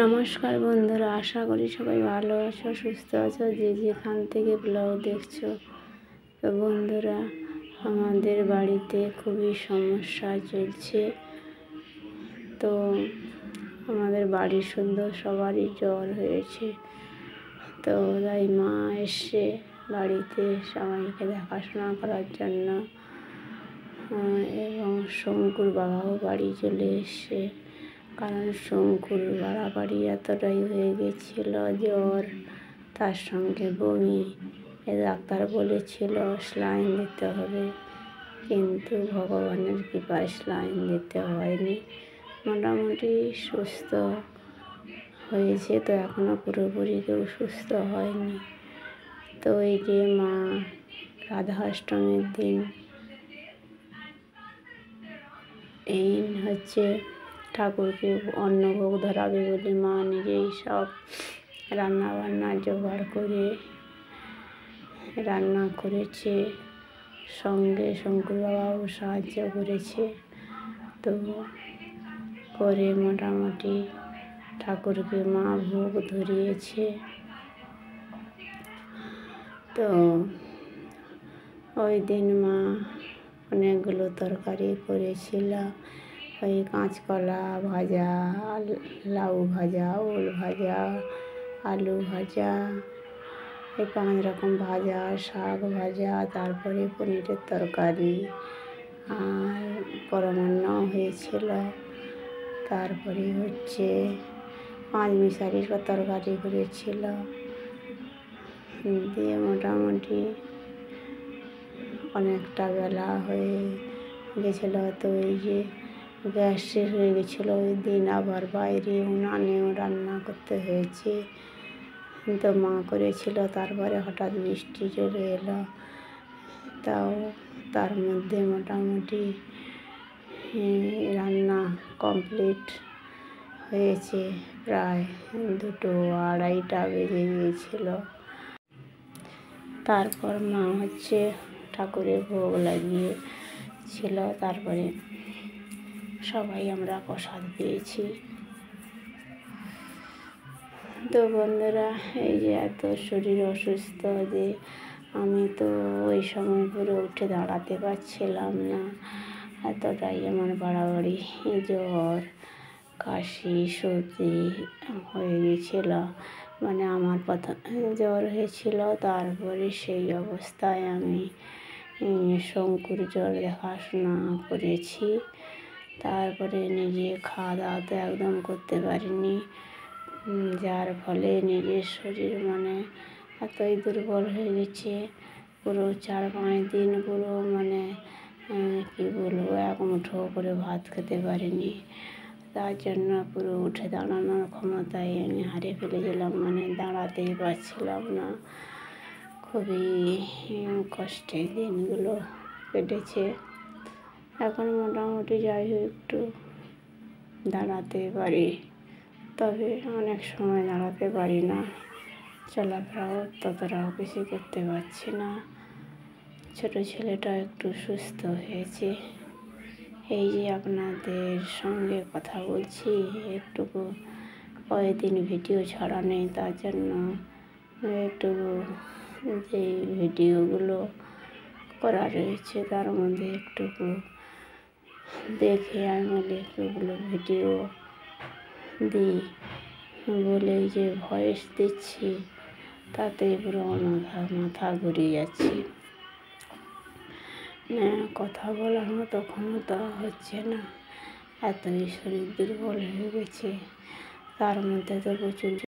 নমস্কার বন্ধুরা, আশা করি সবাই ভালো আছো, সুস্থ আছো, যে যেখান থেকে ব্লগ দেখছো। তো বন্ধুরা, আমাদের বাড়িতে খুবই সমস্যা চলছে। তো আমাদের বাড়ির সুন্দর সবারই জ্বর হয়েছে। তো তাই মা এসে বাড়িতে সবাইকে দেখাশোনা করার জন্য, এবং শঙ্কুর বাবাও বাড়ি চলে এসছে। কারণ শঙ্কুর বাড়াবাড়ি এতটাই হয়ে গেছিল, জ্বর তার সঙ্গে বমি। ডাক্তার বলেছিল স্যালাইন দিতে হবে, কিন্তু ভগবানের কৃপায় স্যালাইন দিতে হয়নি। মোটামুটি সুস্থ হয়েছে, তো এখনও পুরোপুরি কেউ সুস্থ হয়নি। তো এই যে মা রাধাষ্টমীর দিন এই ঠাকুরকে অন্নভোগ ধরাবে বলে মা নিজেই সব রান্নাবান্না জোগাড় করে রান্না করেছে, সঙ্গে শঙ্কুর বাবাও সাহায্য করেছে। তো করে মোটামুটি ঠাকুরকে মা ভোগ ধরিয়েছে। তো ওই দিন মা অনেকগুলো তরকারি করেছিল, ওই কাঁচকলা ভাজা, লাউ ভাজা, ওল ভাজা, আলু ভাজা, এই 5 রকম ভাজা, শাক ভাজা, তারপরে পনিরের তরকারি আর পরমান্নও হয়েছিল। তারপরে 5 মিশালির তরকারি করেছিল। দিয়ে মোটামুটি অনেকটা বেলা হয়ে গেছিলো। তো এই যে গ্যাস শেষ হয়ে গেছিলো, ওই দিন আবার বাইরে উনানেও রান্না করতে হয়েছে। তো মা করেছিল, তারপরে হঠাৎ বৃষ্টি চলে এলো। তাও তার মধ্যে মোটামুটি রান্না কমপ্লিট হয়েছে, প্রায় 2-2:30 বেজে গিয়েছিল। তারপর মা ঠাকুরের ভোগ লাগিয়েছিল। তারপরে সবাই আমরা প্রসাদ পেয়েছি। তো বন্ধুরা, এই যে এত শরীর অসুস্থ যে আমি তো ওই সময় পুরো উঠে দাঁড়াতে পারছিলাম না। এতটাই আমার বাড়াবাড়ি জ্বর, কাশি, সর্দি হয়ে গেছিল। মানে আমার প্রথমে জ্বর হয়েছিল, তারপরে সেই অবস্থায় আমি শঙ্কুর জ্বর দেখাশোনা করেছি। তারপরে নিজে খাওয়া দাওয়া তো একদম করতে পারিনি, যার ফলে নিজের শরীর এতই দুর্বল হয়ে গেছে। পুরো 4-5 দিন পুরো কী বলবো, এক মুঠো করে ভাত খেতে পারিনি। তার জন্য পুরো উঠে দাঁড়ানোর ক্ষমতাই আমি হারিয়ে ফেলেছিলাম, দাঁড়াতেই পারছিলাম না। খুবই কষ্টে দিনগুলো কেটেছে। এখন মোটামুটি যাই হোক একটু দাঁড়াতে পারি, তবে অনেক সময় দাঁড়াতে পারি না, চলাফেরাও ততটাও বেশি করতে পারছি না। ছোটো ছেলেটা একটু সুস্থ হয়েছে। এই যে আপনাদের সঙ্গে কথা বলছি, একটুকু কয়েকদিন ভিডিও ছাড়া নেই, তার জন্য একটুকু যে ভিডিওগুলো করা রয়েছে তার মধ্যে একটুকু দেখে আমি একটুগুলো ভিডিও দিই বলে যে ভয়েস দিচ্ছি, তাতে পুরো মাথা ঘুরিয়ে যাচ্ছে। কথা বলার মতো ক্ষমতা হচ্ছে না, এতই শরীর দুর্বল হয়ে গেছে। তার মধ্যে তো প্রচুর